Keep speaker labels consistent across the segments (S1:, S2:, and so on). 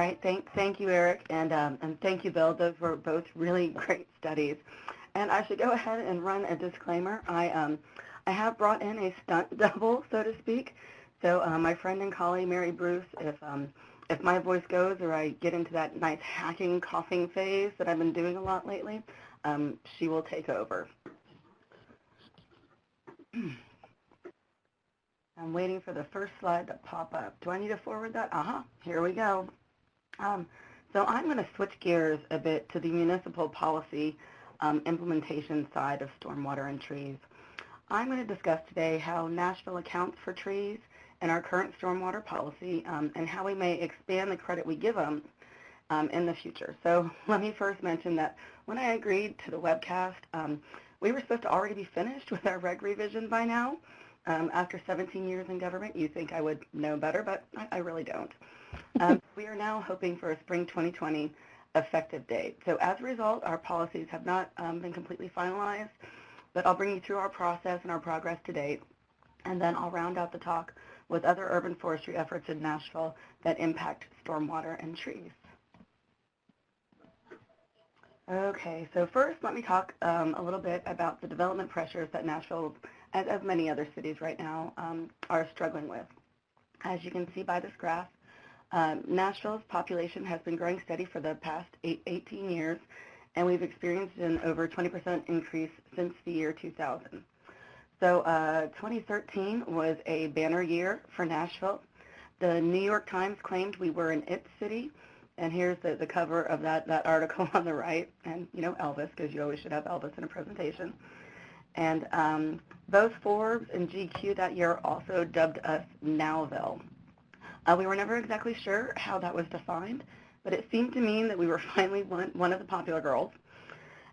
S1: right, thank you, Eric, and thank you, Bill. Those were both really great studies. And I should go ahead and run a disclaimer. I have brought in a stunt double, so to speak. So my friend and colleague, Mary Bruce, if my voice goes or I get into that nice hacking, coughing phase that I've been doing a lot lately, she will take over. I'm waiting for the first slide to pop up. Do I need to forward that? Here we go. So I'm going to switch gears a bit to the municipal policy implementation side of stormwater and trees. I'm going to discuss today how Nashville accounts for trees in our current stormwater policy and how we may expand the credit we give them in the future. So let me first mention that when I agreed to the webcast, we were supposed to already be finished with our reg revision by now. After 17 years in government, you think I would know better, but I really don't. We are now hoping for a spring 2020 effective date. So as a result, our policies have not been completely finalized, but I'll bring you through our process and our progress to date, and then I'll round out the talk with other urban forestry efforts in Nashville that impact stormwater and trees. Okay, so first let me talk a little bit about the development pressures that Nashville, as many other cities right now, are struggling with. As you can see by this graph, Nashville's population has been growing steady for the past 18 years, and we've experienced an over 20% increase since the year 2000. So 2013 was a banner year for Nashville. The New York Times claimed we were an it city, and here's the cover of that article on the right, and you know Elvis, because you always should have Elvis in a presentation. And both Forbes and GQ that year also dubbed us Nowville. We were never exactly sure how that was defined, but it seemed to mean that we were finally one of the popular girls.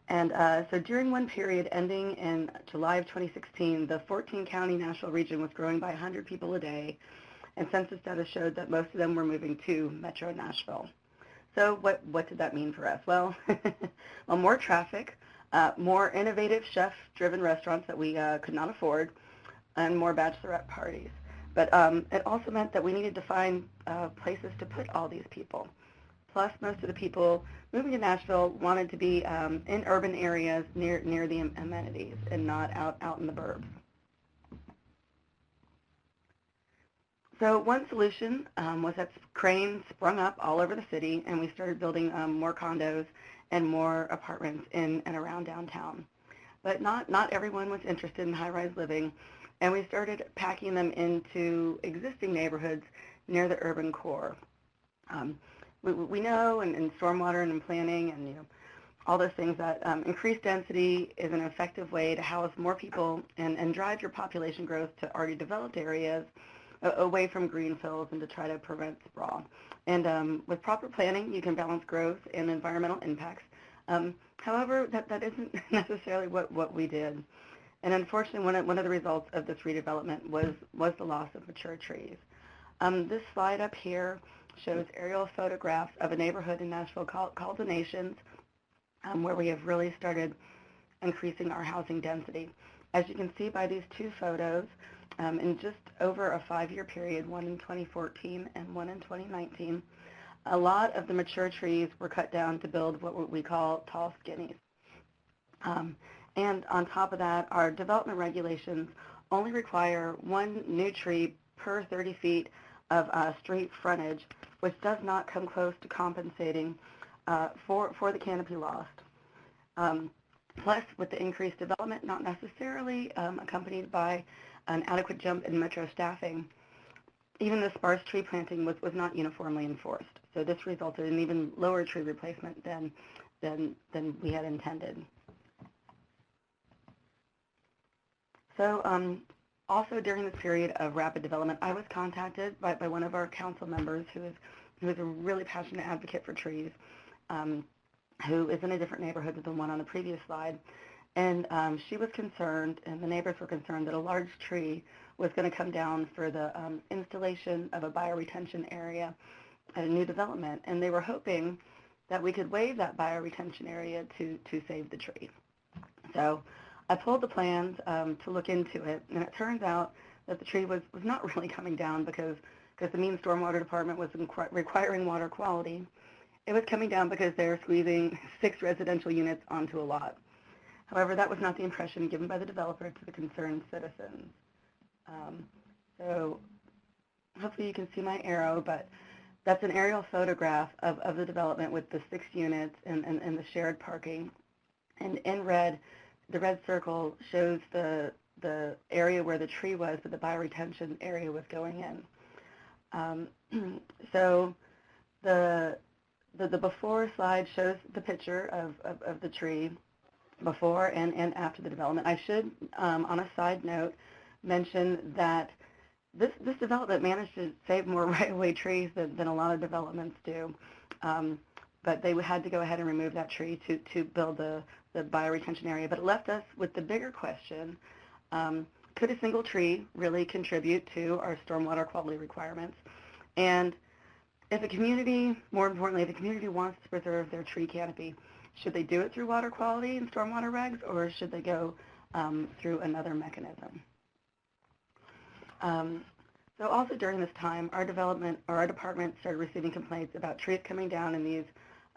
S1: And so during one period ending in July of 2016, the 14-county Nashville region was growing by 100 people a day, and census data showed that most of them were moving to Metro Nashville. So what did that mean for us? Well, well, more traffic, more innovative chef-driven restaurants that we could not afford, and more bachelorette parties. But it also meant that we needed to find places to put all these people. Plus, most of the people moving to Nashville wanted to be in urban areas near the amenities and not out in the burbs. So one solution was that cranes sprung up all over the city, and we started building more condos and more apartments in and around downtown. But not everyone was interested in high-rise living, and we started packing them into existing neighborhoods near the urban core. We know in stormwater and in planning and all those things that increased density is an effective way to house more people and drive your population growth to already developed areas away from greenfields and to try to prevent sprawl. And with proper planning, you can balance growth and environmental impacts. However, that isn't necessarily what we did. And unfortunately, one of the results of this redevelopment was the loss of mature trees. This slide up here shows aerial photographs of a neighborhood in Nashville called the Nations, where we have really started increasing our housing density. As you can see by these two photos, in just over a 5-year period, one in 2014 and one in 2019, a lot of the mature trees were cut down to build what we call tall skinnies. And on top of that, our development regulations only require one new tree per 30 feet of street frontage, which does not come close to compensating for the canopy lost. Plus, with the increased development, not necessarily accompanied by an adequate jump in metro staffing, even the sparse tree planting was not uniformly enforced. So this resulted in even lower tree replacement than we had intended. So also during this period of rapid development, I was contacted by one of our council members who is a really passionate advocate for trees, who is in a different neighborhood than the one on the previous slide. And she was concerned, and the neighbors were concerned, that a large tree was going to come down for the installation of a bioretention area at a new development. And they were hoping that we could waive that bioretention area to save the tree. So I pulled the plans to look into it, and it turns out that the tree was not really coming down because because the mean stormwater department was requiring water quality. It was coming down because they were squeezing 6 residential units onto a lot. However, that was not the impression given by the developer to the concerned citizens. So hopefully you can see my arrow, but that's an aerial photograph of the development with the 6 units and the shared parking. And in red, the red circle shows the area where the tree was, but the bioretention area was going in. So the before slide shows the picture of the tree before and after the development. I should, on a side note, mention that this development managed to save more right-of-way trees than a lot of developments do, but they had to go ahead and remove that tree to build the bioretention area. But it left us with the bigger question, could a single tree really contribute to our stormwater quality requirements? And if a community, more importantly, if a community wants to preserve their tree canopy, should they do it through water quality and stormwater regs, or should they go through another mechanism? So also during this time, our department started receiving complaints about trees coming down in these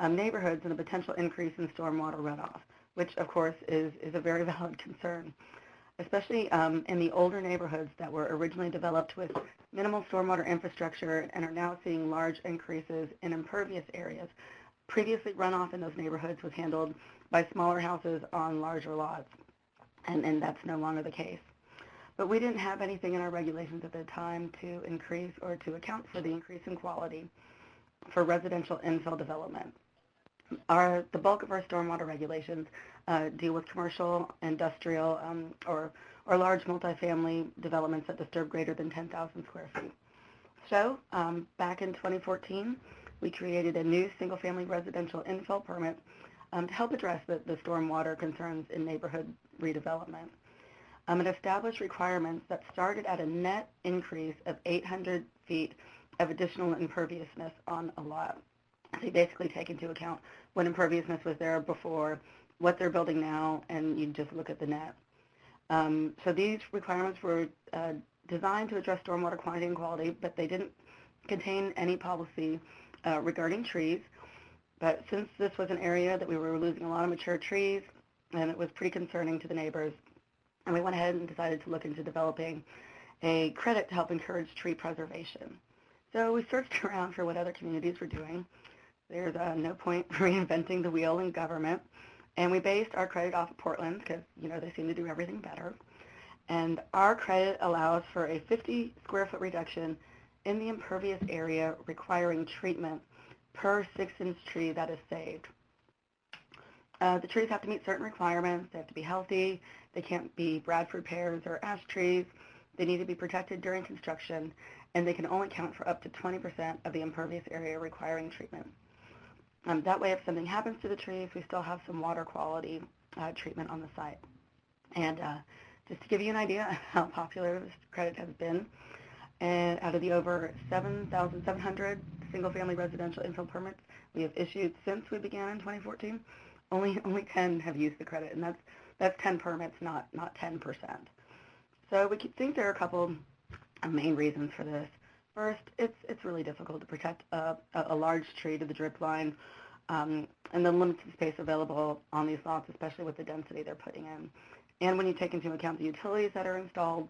S1: neighborhoods and a potential increase in stormwater runoff, which of course is a very valid concern, especially in the older neighborhoods that were originally developed with minimal stormwater infrastructure and are now seeing large increases in impervious areas. Previously, runoff in those neighborhoods was handled by smaller houses on larger lots, and that's no longer the case. But we didn't have anything in our regulations at the time to increase or to account for the increase in quality for residential infill development. The bulk of our stormwater regulations deal with commercial, industrial, or large multifamily developments that disturb greater than 10,000 square feet. So back in 2014, we created a new single-family residential infill permit to help address the stormwater concerns in neighborhood redevelopment. It established requirements that started at a net increase of 800 feet of additional imperviousness on a lot. They basically take into account what imperviousness was there before, what they're building now, and you just look at the net. So these requirements were designed to address stormwater quantity and quality, but they didn't contain any policy regarding trees. But since this was an area that we were losing a lot of mature trees, and it was pretty concerning to the neighbors, and we went ahead and decided to look into developing a credit to help encourage tree preservation. So we searched around for what other communities were doing. There's no point reinventing the wheel in government. And we based our credit off of Portland because, they seem to do everything better. And our credit allows for a 50 square foot reduction in the impervious area requiring treatment per 6-inch tree that is saved. The trees have to meet certain requirements. They have to be healthy. They can't be Bradford pears or ash trees. They need to be protected during construction, and they can only count for up to 20% of the impervious area requiring treatment. That way, if something happens to the trees, we still have some water quality treatment on the site. And just to give you an idea of how popular this credit has been, and out of the over 7,700 single-family residential infill permits we have issued since we began in 2014, only 10 have used the credit, and that's 10 permits, not 10%. So we think there are a couple of main reasons for this. First, it's really difficult to protect a large tree to the drip line and the limited space available on these lots, especially with the density they're putting in. And when you take into account the utilities that are installed,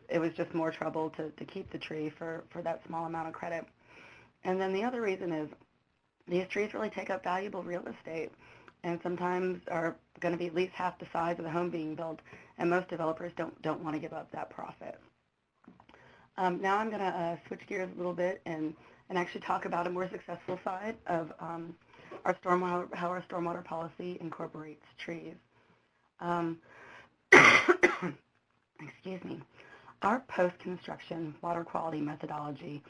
S1: it was just more trouble to keep the tree for that small amount of credit. And then the other reason is these trees really take up valuable real estate and sometimes are going to be at least half the size of the home being built, and most developers don't want to give up that profit. Now I'm going to switch gears a little bit and actually talk about a more successful side of how our stormwater policy incorporates trees. Excuse me. Our post-construction water quality methodology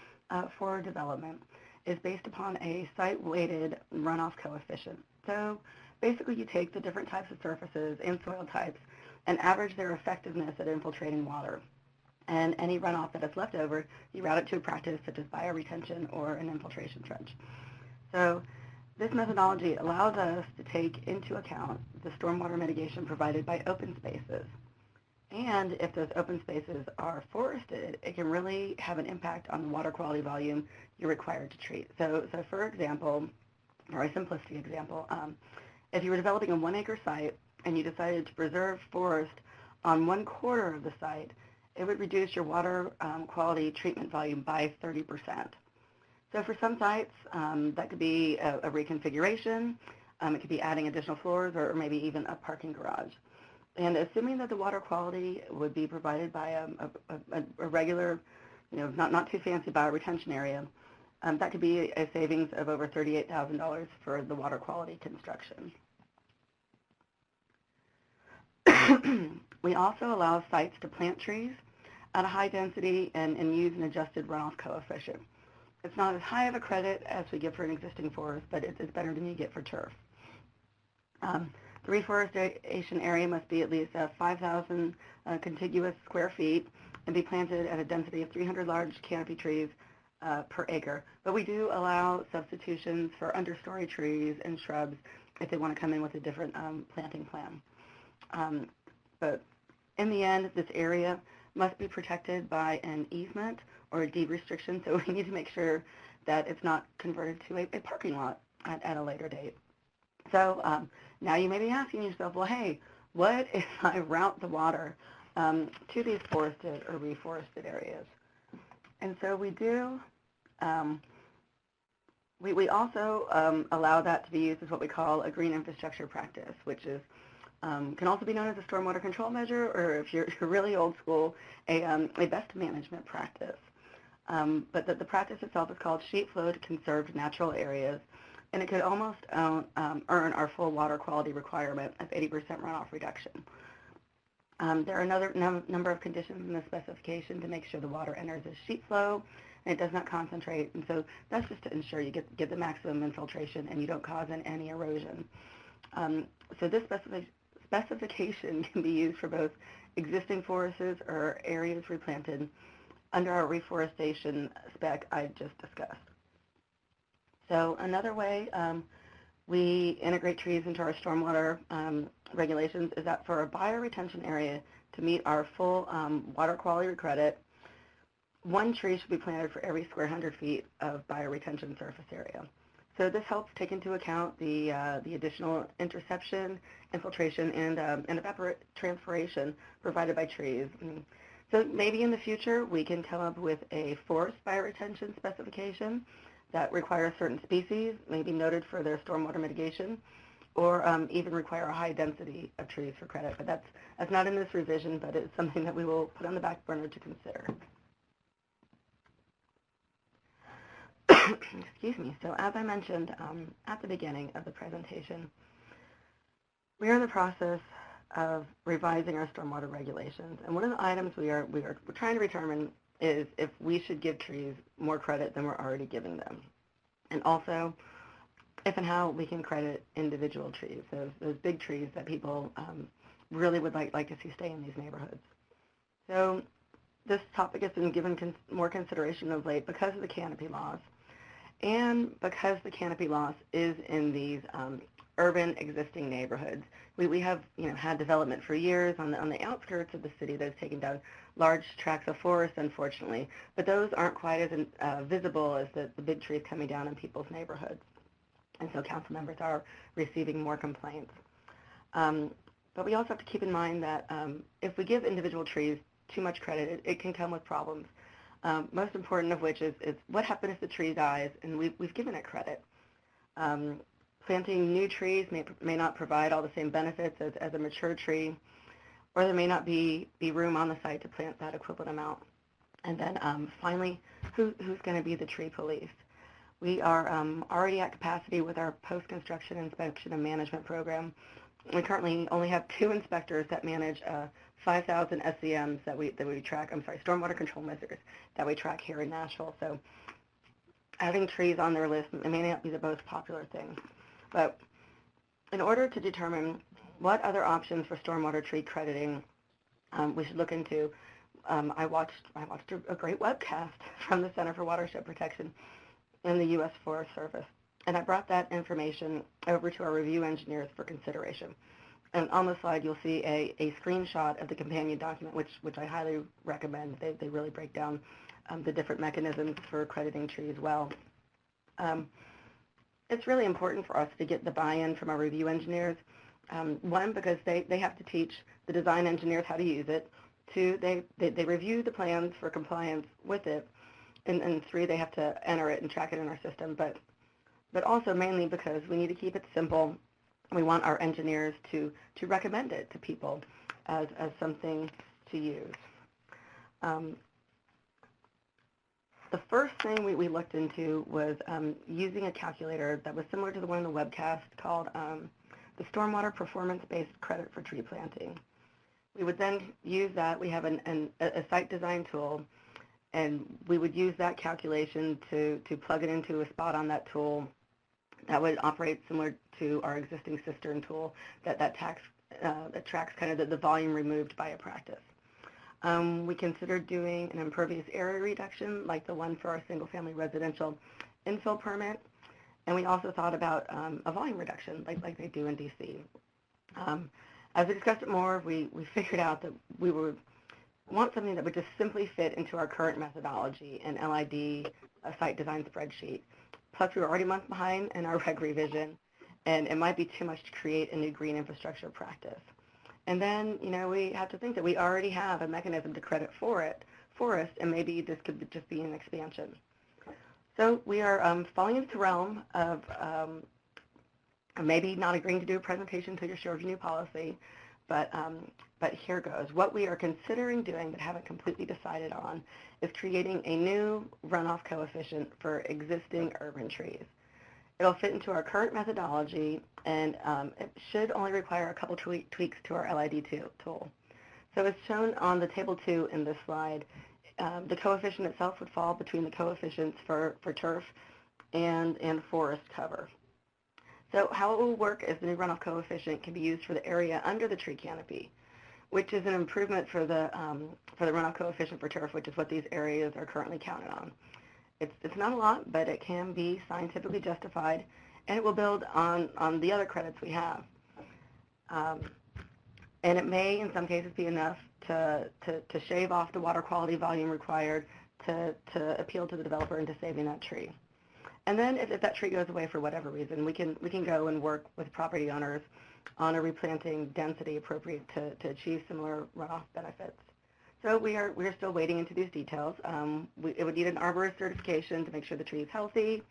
S1: for development is based upon a site-weighted runoff coefficient. So basically you take the different types of surfaces and soil types and average their effectiveness at infiltrating water. And any runoff that is left over, you route it to a practice such as bioretention or an infiltration trench. So this methodology allows us to take into account the stormwater mitigation provided by open spaces. And if those open spaces are forested, it can really have an impact on the water quality volume you're required to treat. So for example, or a simplistic example, if you were developing a 1-acre site and you decided to preserve forest on 1/4 of the site, it would reduce your water quality treatment volume by 30%. So for some sites, that could be a reconfiguration. It could be adding additional floors or maybe even a parking garage. And assuming that the water quality would be provided by a regular, not too fancy bioretention area, that could be a savings of over $38,000 for the water quality construction. We also allow sites to plant trees at a high density and use an adjusted runoff coefficient. It's not as high of a credit as we give for an existing forest, but it's better than you get for turf. The reforestation area must be at least 5,000 contiguous square feet and be planted at a density of 300 large canopy trees per acre. But we do allow substitutions for understory trees and shrubs if they want to come in with a different planting plan. But in the end, this area must be protected by an easement or a deed restriction, so we need to make sure that it's not converted to a parking lot at a later date. So now you may be asking yourself, well, hey, what if I route the water to these forested or reforested areas? And so we do, we also allow that to be used as what we call a green infrastructure practice, which is can also be known as a stormwater control measure, or if you're really old school, a best management practice. But the practice itself is called sheet flow to conserved natural areas, and it could almost earn our full water quality requirement of 80% runoff reduction. There are another number of conditions in the specification to make sure the water enters as sheet flow and it does not concentrate, and so that's just to ensure you get the maximum infiltration and you don't cause any erosion. So this specification can be used for both existing forests or areas replanted under our reforestation spec I just discussed. So another way we integrate trees into our stormwater regulations is that for a bioretention area to meet our full water quality credit, 1 tree should be planted for every square 100 feet of bioretention surface area. So this helps take into account the additional interception, infiltration, and transpiration provided by trees. So maybe in the future we can come up with a forest bioretention specification that requires certain species, maybe noted for their stormwater mitigation, or even require a high density of trees for credit. But that's not in this revision, but it's something that we will put on the back burner to consider. Excuse me. So as I mentioned at the beginning of the presentation, we are in the process of revising our stormwater regulations, and one of the items we're trying to determine is if we should give trees more credit than we're already giving them, and also if and how we can credit individual trees, those big trees that people really would like to see stay in these neighborhoods. So this topic has been given more consideration of late because of the canopy laws, and because the canopy loss is in these urban existing neighborhoods. We have had development for years on the outskirts of the city that has taken down large tracts of forest, unfortunately, but those aren't quite as visible as the big trees coming down in people's neighborhoods. And so council members are receiving more complaints. But we also have to keep in mind that if we give individual trees too much credit, it can come with problems. Most important of which is what happens if the tree dies and we've given it credit. Planting new trees may not provide all the same benefits as a mature tree, or there may not be room on the site to plant that equivalent amount. And then finally, who's going to be the tree police? We are already at capacity with our post-construction inspection and management program. We currently only have 2 inspectors that manage 5,000 SCMs that we track, stormwater control measures that we track here in Nashville. So having trees on their list may not be the most popular thing. But in order to determine what other options for stormwater tree crediting we should look into, I watched a great webcast from the Center for Watershed Protection in the U.S. Forest Service, and I brought that information over to our review engineers for consideration. and on the slide you'll see a screenshot of the companion document, which I highly recommend. They really break down the different mechanisms for accrediting trees well. It's really important for us to get the buy-in from our review engineers. One, because they have to teach the design engineers how to use it. Two, they review the plans for compliance with it. And three, they have to enter it and track it in our system. But also mainly because we need to keep it simple. We want our engineers to recommend it to people as something to use. The first thing we looked into was using a calculator that was similar to the one in the webcast called the Stormwater Performance-Based Credit for Tree Planting. We would then use that. We have a site design tool, and we would use that calculation to plug it into a spot on that tool that would operate similar to our existing cistern tool that tracks kind of the volume removed by a practice. We considered doing an impervious area reduction like the one for our single-family residential infill permit, and we also thought about a volume reduction like they do in DC. As we discussed it more, we figured out that we would want something that would just simply fit into our current methodology, an LID, a site design spreadsheet. Plus, we were already a month behind in our reg revision, and it might be too much to create a new green infrastructure practice. And then, we have to think that we already have a mechanism to credit for us, and maybe this could just be an expansion. So we are falling into the realm of maybe not agreeing to do a presentation until you're sure of your new policy, but here goes. What we are considering doing but haven't completely decided on is creating a new runoff coefficient for existing urban trees. It'll fit into our current methodology, and it should only require a couple tweaks to our LID tool. So as shown on the table 2 in this slide, the coefficient itself would fall between the coefficients for turf and forest cover. So how it will work is the new runoff coefficient can be used for the area under the tree canopy, which is an improvement for the runoff coefficient for turf, which is what these areas are currently counted on. It's not a lot, but it can be scientifically justified, and it will build on the other credits we have. And it may, in some cases, be enough to shave off the water quality volume required to appeal to the developer into saving that tree. And then if that tree goes away for whatever reason, we can go and work with property owners on a replanting density appropriate to achieve similar runoff benefits. So we're still wading into these details. It would need an arborist certification to make sure the tree is healthy.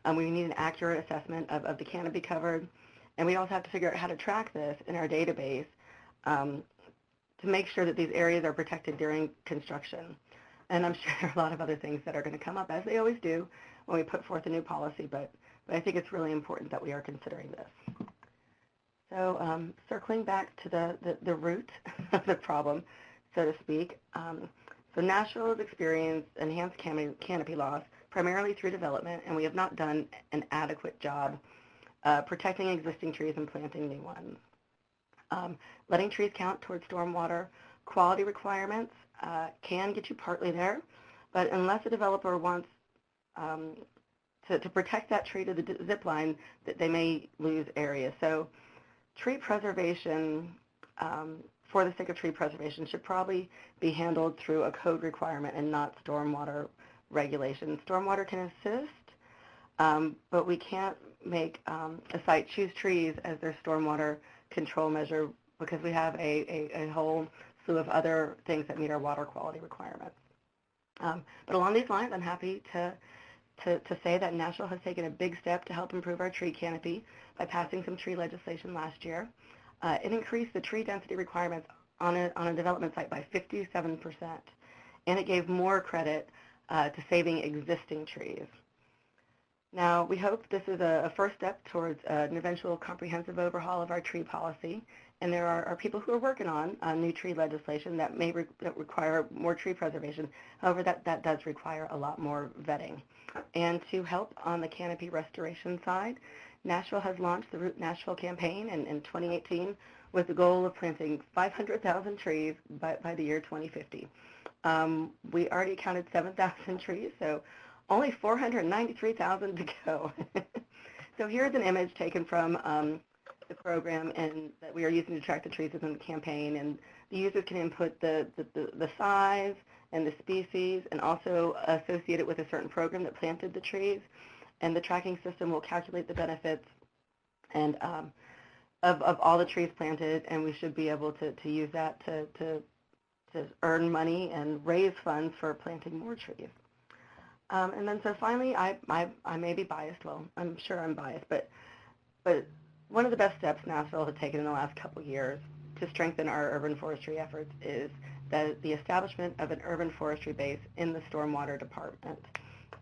S1: We need an accurate assessment of the canopy covered. And we also have to figure out how to track this in our database to make sure that these areas are protected during construction. And I'm sure there are a lot of other things that are going to come up, as they always do, when we put forth a new policy, but I think it's really important that we are considering this. So circling back to the root of the problem, so to speak. So Nashville has experienced enhanced canopy loss primarily through development, and we have not done an adequate job protecting existing trees and planting new ones. Letting trees count towards stormwater quality requirements can get you partly there, but unless a developer wants to protect that tree to the zip line, that they may lose area. So tree preservation, for the sake of tree preservation, should probably be handled through a code requirement and not stormwater regulation. Stormwater can assist, but we can't make a site choose trees as their stormwater control measure because we have a whole slew of other things that meet our water quality requirements. But along these lines, I'm happy to say that Nashville has taken a big step to help improve our tree canopy by passing some tree legislation last year. It increased the tree density requirements on a development site by 57%, and it gave more credit to saving existing trees. Now, we hope this is a first step towards an eventual comprehensive overhaul of our tree policy, and there are people who are working on new tree legislation that may require more tree preservation. However, that does require a lot more vetting. And to help on the canopy restoration side, Nashville has launched the Root Nashville campaign in 2018 with the goal of planting 500,000 trees by the year 2050. We already counted 7,000 trees, so only 493,000 to go. So here's an image taken from the program and that we are using to track the trees within the campaign, and the users can input the size and the species and also associate it with a certain program that planted the trees, and the tracking system will calculate the benefits and of all the trees planted, and we should be able to use that to earn money and raise funds for planting more trees. And then so finally, I may be biased. Well, I'm sure I'm biased, but one of the best steps Nashville has taken in the last couple years to strengthen our urban forestry efforts is the establishment of an urban forestry base in the Stormwater Department.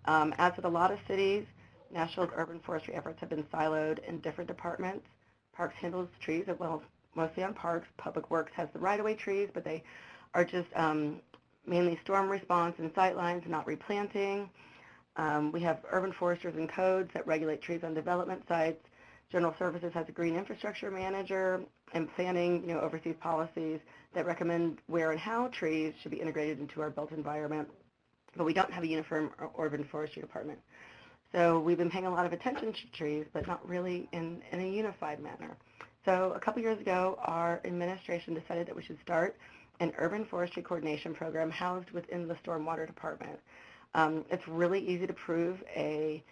S1: As with a lot of cities, Nashville's urban forestry efforts have been siloed in different departments. Parks handles trees, well, mostly on parks. Public Works has the right-of-way trees, but they are just mainly storm response and sightlines, not replanting. We have urban foresters and codes that regulate trees on development sites. General Services has a green infrastructure manager, and planning, oversees policies that recommend where and how trees should be integrated into our built environment. But we don't have a uniform urban forestry department. So we've been paying a lot of attention to trees, but not really in a unified manner. So a couple years ago, our administration decided that we should start an urban forestry coordination program housed within the Stormwater Department. It's really easy to prove a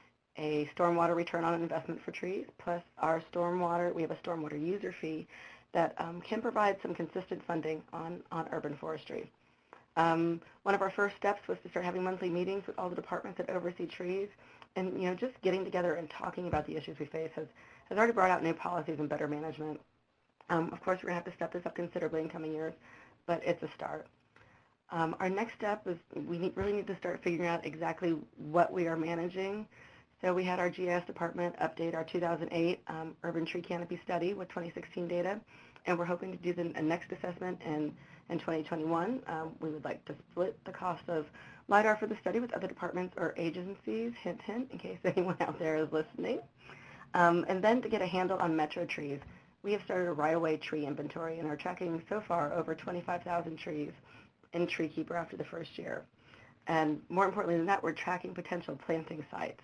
S1: stormwater return on investment for trees, plus our stormwater, we have a stormwater user fee that can provide some consistent funding on urban forestry. One of our first steps was to start having monthly meetings with all the departments that oversee trees, and just getting together and talking about the issues we face has already brought out new policies and better management. Of course, we're going to have to step this up considerably in coming years, but it's a start. Our next step is we really need to start figuring out exactly what we are managing. So we had our GIS department update our 2008 urban tree canopy study with 2016 data, and we're hoping to do the next assessment in 2021. We would like to split the cost of LIDAR for the study with other departments or agencies, hint, hint, in case anyone out there is listening. And then to get a handle on metro trees, we have started a right-of-way tree inventory and are tracking so far over 25,000 trees in TreeKeeper after the first year. And more importantly than that, we're tracking potential planting sites.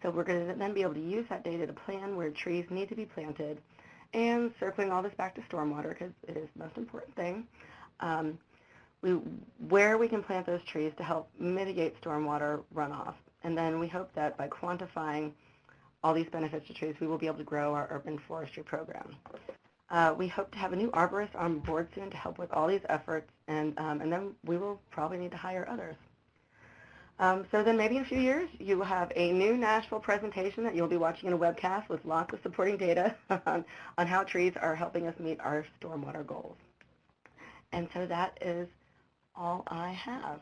S1: So we're going to then be able to use that data to plan where trees need to be planted, and circling all this back to stormwater, because it is the most important thing, where we can plant those trees to help mitigate stormwater runoff. And then we hope that by quantifying all these benefits to trees, we will be able to grow our urban forestry program. We hope to have a new arborist on board soon to help with all these efforts, and then we will probably need to hire others. So then maybe in a few years, you will have a new Nashville presentation that you'll be watching in a webcast with lots of supporting data on how trees are helping us meet our stormwater goals. And so that is all I have.